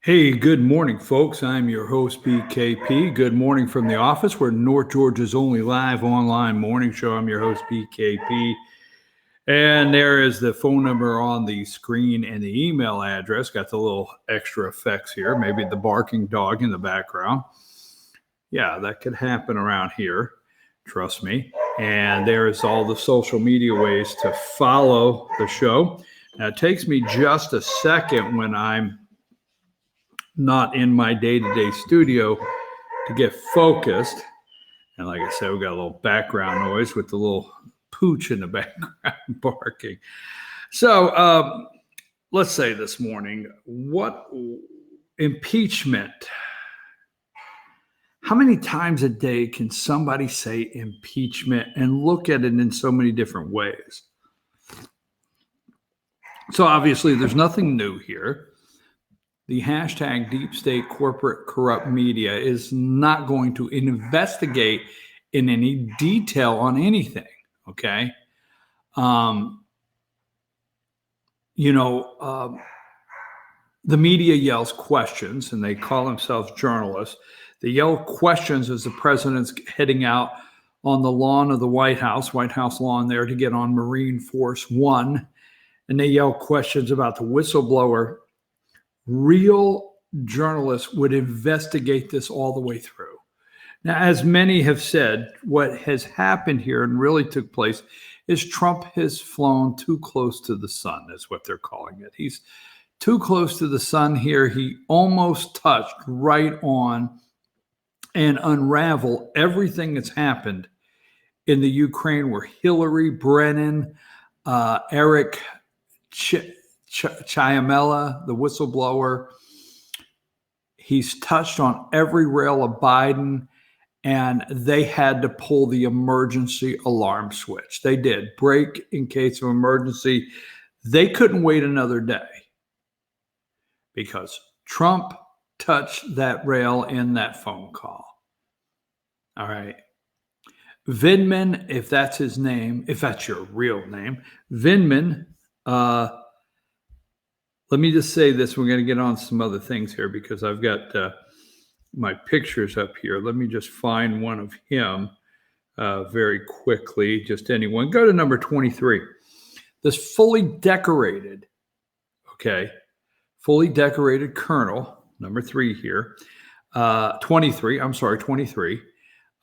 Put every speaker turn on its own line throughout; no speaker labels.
Hey, good morning, folks. I'm your host, BKP. Good morning from the office. We're North Georgia's only live online morning show. I'm your host, BKP. And there is the phone number on the screen and the email address. Got the little extra effects here, maybe the barking dog in the background. Yeah, that could happen around here. Trust me. And there is all the social media ways to follow the show. Now, it takes me just a second when I'm not in my day-to-day studio to get focused. And like I said, we got a little background noise with the little pooch in the background barking. So let's say this morning, what impeachment? How many times a day can somebody say impeachment and look at it in so many different ways? So obviously there's nothing new here. The hashtag deep state corporate corrupt media is not going to investigate in any detail on anything. Okay. The media yells questions and they call themselves journalists. They yell questions as the president's heading out on the lawn of the White House lawn there to get on Marine Force One. And they yell questions about the whistleblower. Real journalists would investigate this all the way through. Now, as many have said, what has happened here and really took place is Trump has flown too close to the sun, is what they're calling it. He's too close to the sun here. He almost touched right on and unravel everything that's happened in the Ukraine, where Hillary, Brennan, Eric Chiamella, the whistleblower, he's touched on every rail of Biden, and they had to pull the emergency alarm switch. They did. Break in case of emergency. They couldn't wait another day because Trump touched that rail in that phone call. All right. Vindman, if that's his name, if that's your real name, Vindman, let me just say this. We're going to get on some other things here because I've got my pictures up here. Let me just find one of him very quickly. Just anyone. Go to number 23. This fully decorated colonel, number 3 here. 23. I'm sorry, 23.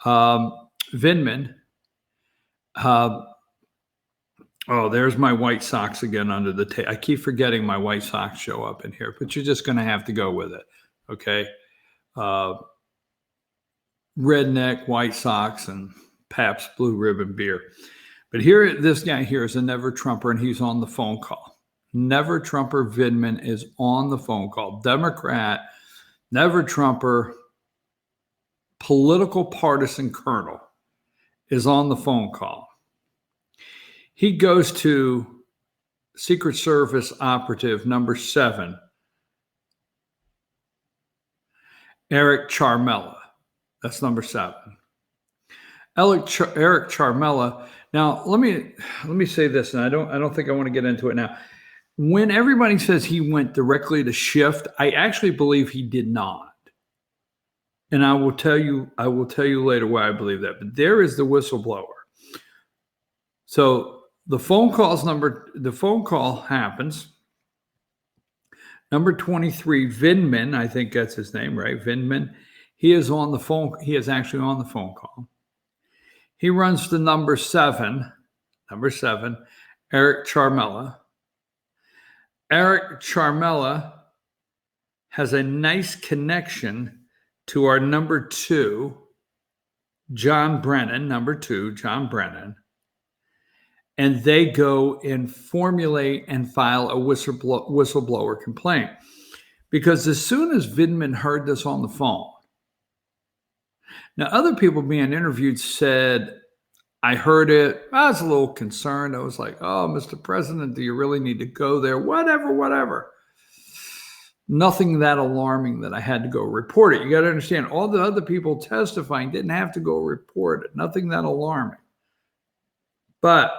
Vindman. Oh, there's my White Sox again under the table. I keep forgetting my White Sox show up in here, but you're just going to have to go with it. Okay. Redneck, White Sox, and Pabst Blue Ribbon beer. But here, this guy here is a never Trumper, and he's on the phone call. Never Trumper Vindman is on the phone call. Democrat, never Trumper, political partisan colonel is on the phone call. He goes to Secret Service operative number 7, Eric Charmella. That's number 7. Eric Charmella. Now, let me say this, and I don't think I want to get into it now. When everybody says he went directly to shift, I actually believe he did not. And I will tell you later why I believe that. But there is the whistleblower. So the phone call happens. Number 23, Vindman, I think that's his name, right? Vindman. He is on the phone. He is actually on the phone call. He runs to number 7, Eric Charmella. Eric Charmella has a nice connection to our number 2, John Brennan, and they go and formulate and file a whistleblower complaint. Because as soon as Vindman heard this on the phone, now other people being interviewed said, I heard it. I was a little concerned. I was like, oh, Mr. President, do you really need to go there? Whatever. Nothing that alarming that I had to go report it. You got to understand, all the other people testifying didn't have to go report it. Nothing that alarming. But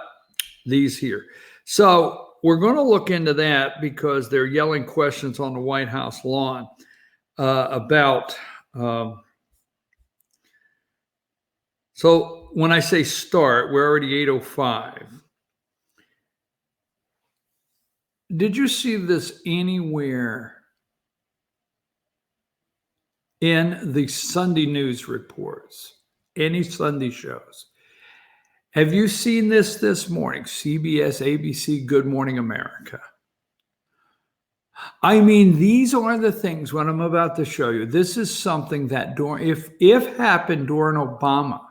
these here. So we're going to look into that because they're yelling questions on the White House lawn. about. So when I say start, we're already 8:05. Did you see this anywhere in the Sunday news reports? Any Sunday shows? Have you seen this morning? CBS, ABC, Good Morning America. I mean, these are the things, what I'm about to show you. This is something that if happened during Obama,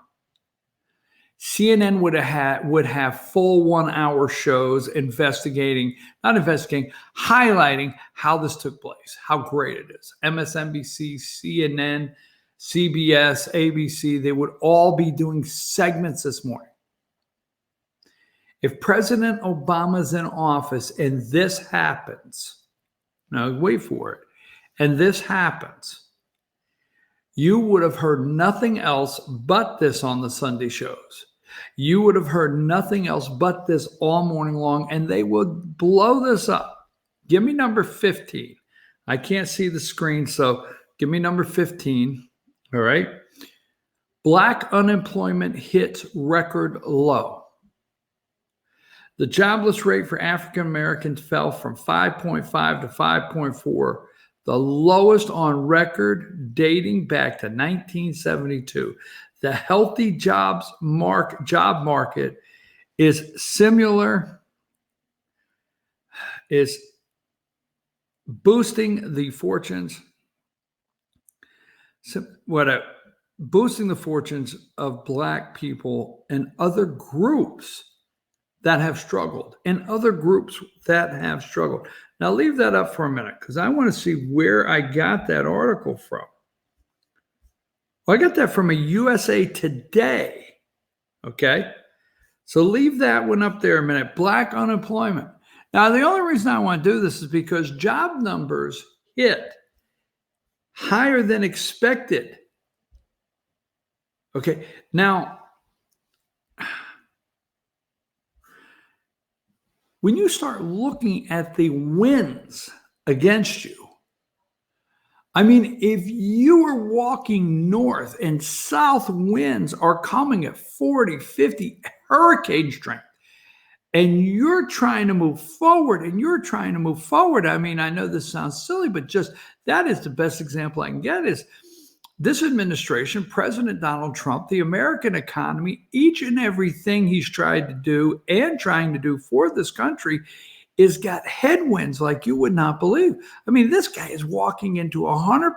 CNN would have full 1 hour shows highlighting how this took place, how great it is. MSNBC, CNN, CBS, ABC, they would all be doing segments this morning. If President Obama's in office and this happens, now wait for it, and this happens, you would have heard nothing else but this on the Sunday shows. You would have heard nothing else but this all morning long, and they would blow this up. Give me number 15. I can't see the screen, so give me number 15. All right. Black unemployment hits record low. The jobless rate for African Americans fell from 5.5 to 5.4, the lowest on record dating back to 1972. The healthy job market is boosting the fortunes. Boosting the fortunes of Black people and other groups that have struggled. Now leave that up for a minute because I want to see where I got that article from. Well, I got that from a USA Today. Okay. So leave that one up there a minute. Black unemployment. Now, the only reason I want to do this is because job numbers hit higher than expected. Okay. Now, when you start looking at the wins against you, I mean, if you are walking north and south winds are coming at 40, 50 hurricane strength, and you're trying to move forward, I mean, I know this sounds silly, but just that is the best example I can get is this administration, President Donald Trump, the American economy, each and everything he's tried to do and trying to do for this country is got headwinds like you would not believe. I mean, this guy is walking into 100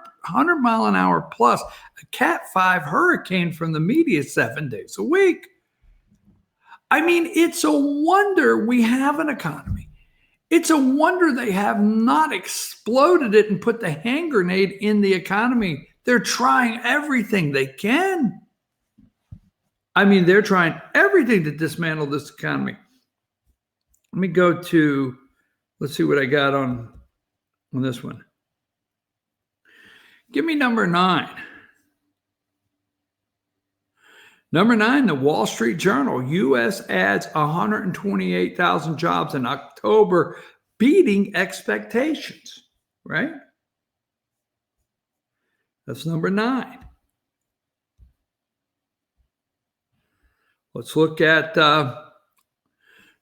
mile an hour plus a Cat 5 hurricane from the media 7 days a week. I mean, it's a wonder we have an economy. It's a wonder they have not exploded it and put the hand grenade in the economy. They're trying everything they can. I mean, they're trying everything to dismantle this economy. Let me go to, let's see what I got on this one. Give me number 9. Number 9, the Wall Street Journal. U.S. adds 128,000 jobs in October, beating expectations, right? That's number 9. Let's look at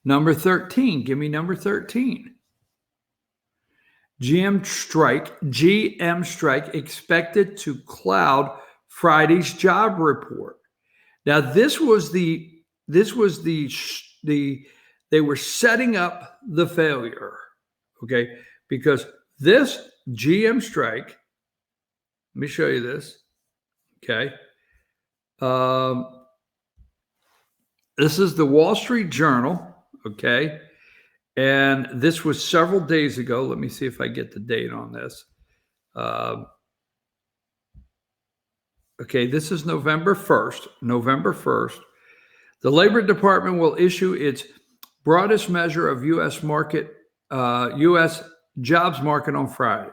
number 13. Give me number 13. GM strike expected to cloud Friday's job report. Now, they were setting up the failure, okay? Because this GM strike, let me show you this, okay? This is the Wall Street Journal, okay? And this was several days ago. Let me see if I get the date on this. Okay, this is November 1st. The Labor Department will issue its broadest measure of U.S. jobs market on Friday,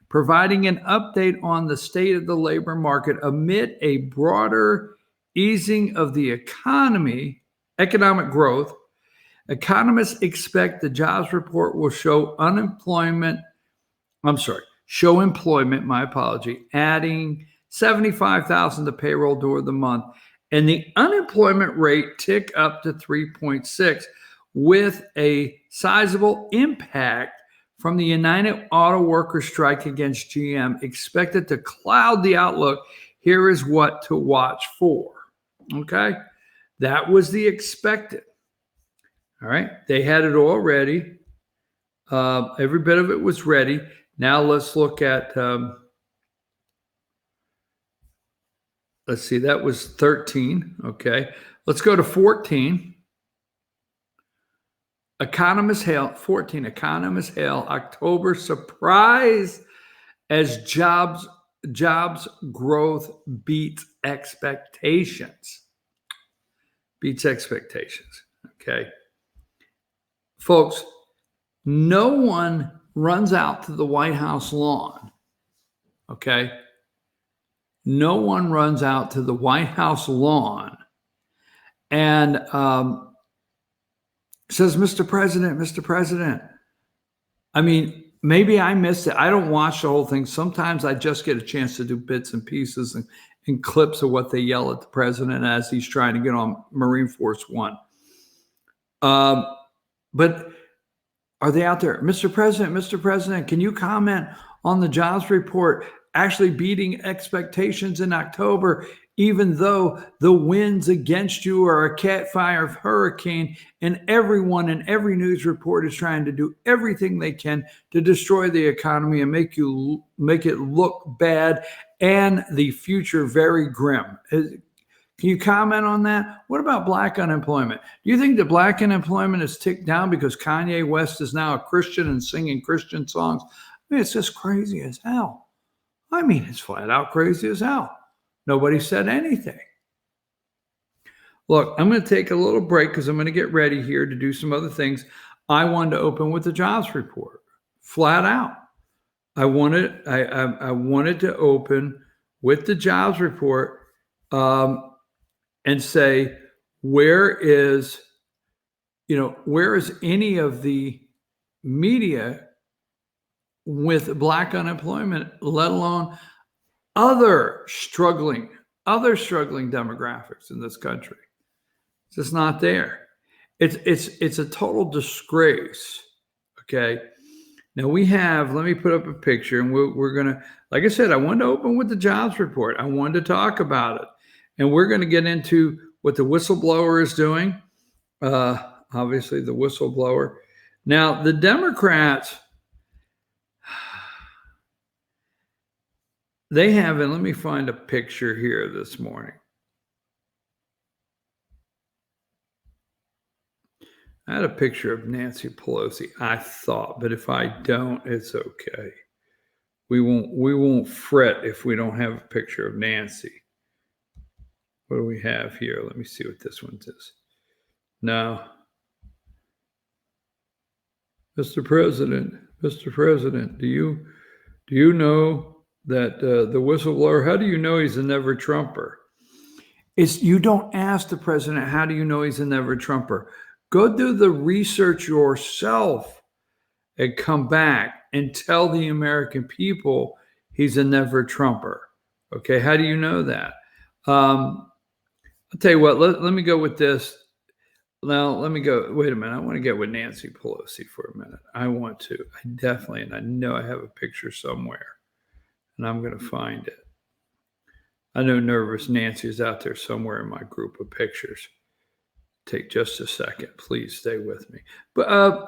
providing an update on the state of the labor market amid a broader easing of the economic growth. Economists expect the jobs report will show show employment, my apology, adding 75,000 to payroll during the month, and the unemployment rate tick up to 3.6 with a sizable impact from the United Auto Workers strike against GM expected to cloud the outlook. Here is what to watch for. Okay, that was the expected. All right, they had it all ready. Every bit of it was ready. Now let's look at, let's see, that was 13. Okay, let's go to 14. Economists hail 14. Economists hail October surprise as jobs growth beats expectations. Beats expectations. Okay, folks, no one runs out to the White House lawn. Okay, no one runs out to the White House lawn and says, Mr. President, Mr. President. I mean, maybe I missed it. I don't watch the whole thing. Sometimes I just get a chance to do bits and pieces and clips of what they yell at the president as he's trying to get on Marine Force One. But are they out there? Mr. President, can you comment on the jobs report actually beating expectations in October, even though the winds against you are a Cat 5 hurricane, and everyone in every news report is trying to do everything they can to destroy the economy and make it look bad and the future very grim? Can you comment on that? What about black unemployment? Do you think that black unemployment has ticked down because Kanye West is now a Christian and singing Christian songs? I mean, it's just crazy as hell. I mean, it's flat out crazy as hell. Nobody said anything. Look, I'm going to take a little break because I'm going to get ready here to do some other things. I wanted to open with the jobs report, flat out. I wanted to open with the jobs report and say, where is any of the media with black unemployment, let alone other struggling demographics in this country? It's just not there. It's a total disgrace. Okay. Now we have, let me put up a picture, and we're going to, like I said, I wanted to open with the jobs report. I wanted to talk about it. And we're going to get into what the whistleblower is doing. Obviously, the whistleblower. Now, the Democrats, they have, and let me find a picture here this morning. I had a picture of Nancy Pelosi, I thought, but if I don't, it's okay. We won't fret if we don't have a picture of Nancy. What do we have here? Let me see what this one says. No. Mr. President, do you know that the whistleblower, how do you know he's a never Trumper? You don't ask the president, how do you know he's a never Trumper? Go do the research yourself and come back and tell the American people he's a never Trumper. Okay, how do you know that? I'll tell you what, let me go with this. Now, let me go. Wait a minute. I want to get with Nancy Pelosi for a minute. I want to. I definitely, and I know I have a picture somewhere, and I'm going to find it. I know Nervous Nancy is out there somewhere in my group of pictures. Take just a second. Please stay with me. But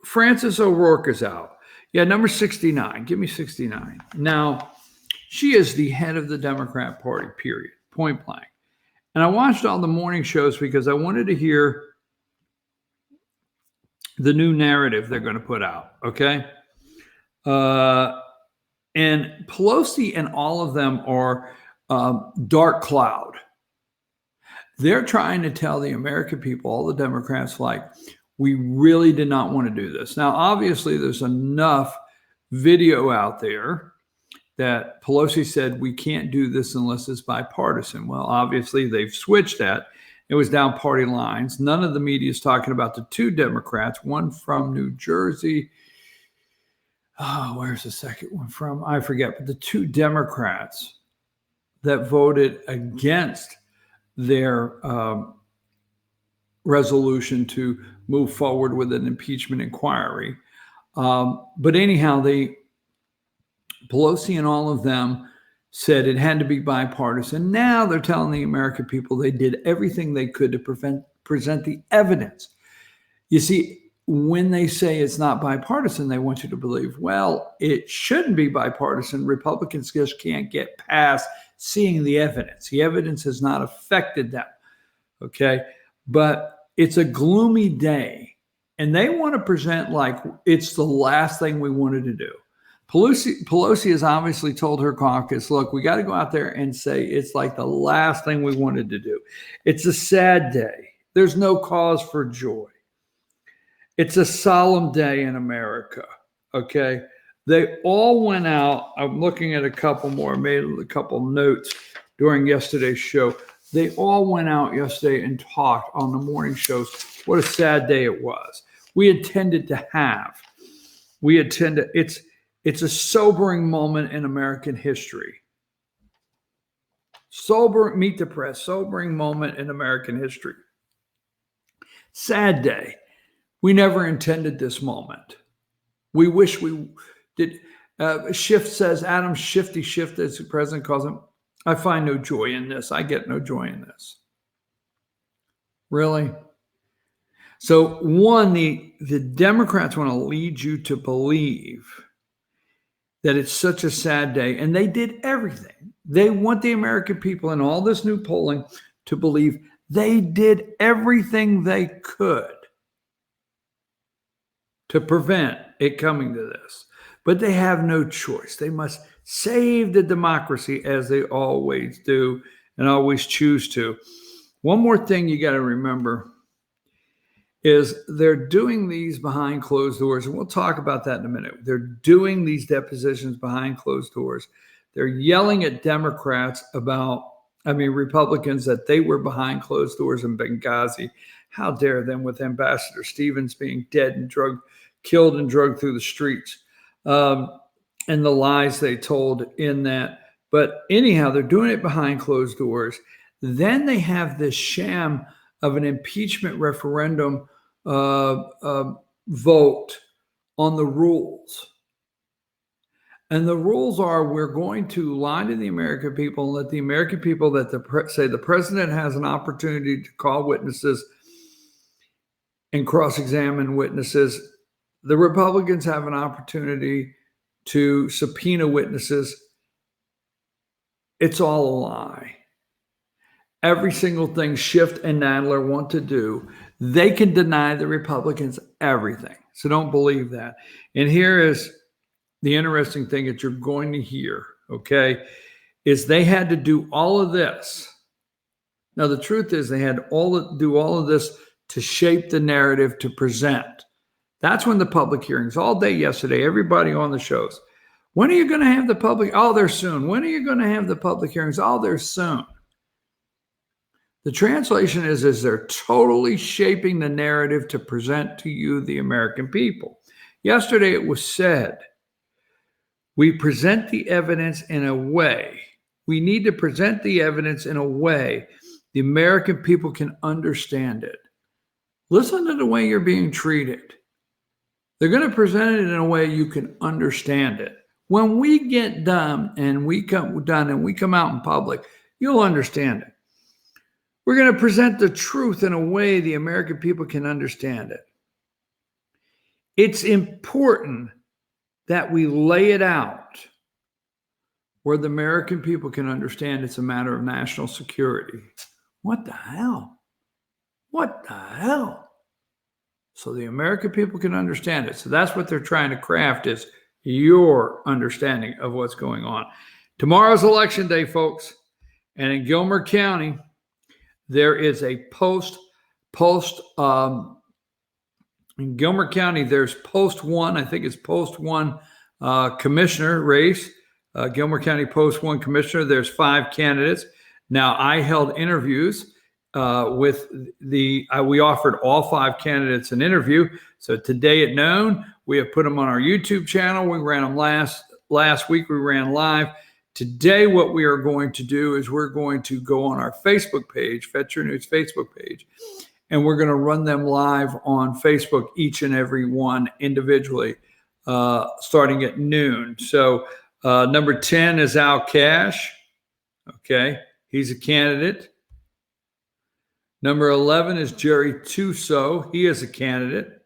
Frances O'Rourke is out. Yeah, number 69. Give me 69. Now, she is the head of the Democrat Party, period. Point blank. And I watched all the morning shows because I wanted to hear the new narrative they're going to put out, okay? And Pelosi and all of them are dark cloud. They're trying to tell the American people, all the Democrats, like, we really did not want to do this. Now, obviously, there's enough video out there that Pelosi said we can't do this unless it's bipartisan. Well, obviously, they've switched that. It was down party lines. None of the media is talking about the two Democrats, one from New Jersey. where's the second one from? I forget, but the two Democrats that voted against their resolution to move forward with an impeachment inquiry. But anyhow, Pelosi and all of them said it had to be bipartisan. Now they're telling the American people they did everything they could to present the evidence. You see, when they say it's not bipartisan, they want you to believe, well, it shouldn't be bipartisan. Republicans just can't get past seeing the evidence. The evidence has not affected them. Okay. But it's a gloomy day, and they want to present like it's the last thing we wanted to do. Pelosi has obviously told her caucus, look, we got to go out there and say it's like the last thing we wanted to do. It's a sad day. There's no cause for joy. It's a solemn day in America, okay? They all went out. I'm looking at a couple more, made a couple notes during yesterday's show. They all went out yesterday and talked on the morning shows. What a sad day it was. It's a sobering moment in American history. Meet the press, sobering moment in American history. Sad day. We never intended this moment. We wish we did. Schiff says, Adam Shifty Schiff, as the president calls him, I find no joy in this. I get no joy in this. Really? So one, the Democrats want to lead you to believe that it's such a sad day, and they did everything. They want the American people in all this new polling to believe they did everything they could to prevent it coming to this. But they have no choice. They must save the democracy, as they always do and always choose to. One more thing you got to remember is they're doing these behind closed doors, and we'll talk about that in a minute. They're doing these depositions behind closed doors. They're yelling at Republicans that they were behind closed doors in Benghazi. How dare them, with Ambassador Stevens being dead and killed and drugged through the streets, and the lies they told in that. But anyhow, they're doing it behind closed doors. Then they have this sham of an impeachment referendum vote on the rules. And the rules are, we're going to lie to the American people and let the American people say the president has an opportunity to call witnesses and cross-examine witnesses. The Republicans have an opportunity to subpoena witnesses. It's all a lie. Every single thing Schiff and Nadler want to do, they can deny the Republicans everything. So don't believe that. And here is the interesting thing that you're going to hear, okay, is they had to do all of this. Now, the truth is they had to do all of this to shape the narrative to present. That's when the public hearings, all day yesterday, everybody on the shows. When are you going to have the public? Oh, they're soon. When are you going to have the public hearings? Oh, they're soon. The translation is they're totally shaping the narrative to present to you, the American people. Yesterday it was said, we present the evidence in a way. We need to present the evidence in a way the American people can understand it. Listen to the way you're being treated. They're going to present it in a way you can understand it. When we get done and we come out in public, you'll understand it. We're going to present the truth in a way the American people can understand it. It's important that we lay it out where the American people can understand it's a matter of national security. What the hell? What the hell? So the American people can understand it. So that's what they're trying to craft, is your understanding of what's going on. Tomorrow's election day, folks. And in Gilmer County, there is a in Gilmer County, there's post one commissioner race. Gilmer County post one commissioner. There's 5 candidates. Now, I held interviews we offered all 5 candidates an interview. So today at noon, We have put them on our YouTube channel. We ran them last week. We ran live. Today, what we are going to do is we're going to go on our Facebook page, Fetch Your News Facebook page, and we're going to run them live on Facebook, each and every one individually, starting at noon. So number 10 is Al Cash. Okay, he's a candidate. Number 11 is Jerry Tuso. He is a candidate.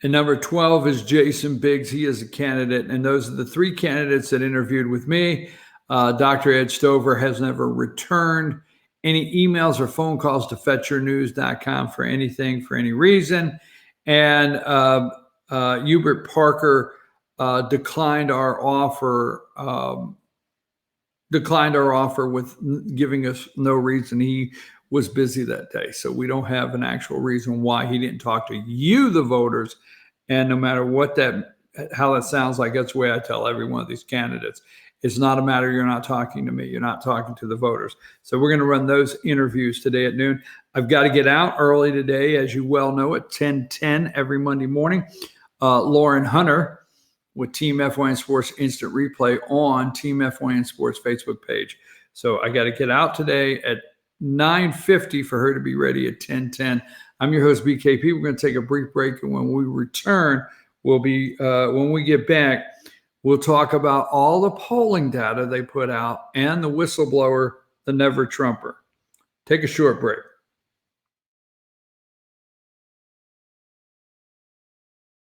And number 12 is Jason Biggs. He is a candidate. And those are the three candidates that interviewed with me. Dr. Ed Stover has never returned any emails or phone calls to fetchyournews.com for anything, for any reason. And Hubert Parker declined our offer with giving us no reason. He was busy that day. So we don't have an actual reason why he didn't talk to you, the voters. And no matter how that sounds like, that's the way I tell every one of these candidates. It's not a matter you're not talking to me. You're not talking to the voters. So we're going to run those interviews today at noon. I've got to get out early today, as you well know, at 10:10 every Monday morning. Lauren Hunter with Team FYN Sports Instant Replay on Team FYN Sports Facebook page. So I got to get out today at 9:50 for her to be ready at 10:10. I'm your host, BKP. We're going to take a brief break, and when we return, when we get back, we'll talk about all the polling data they put out and the whistleblower, the Never Trumper. Take a short break.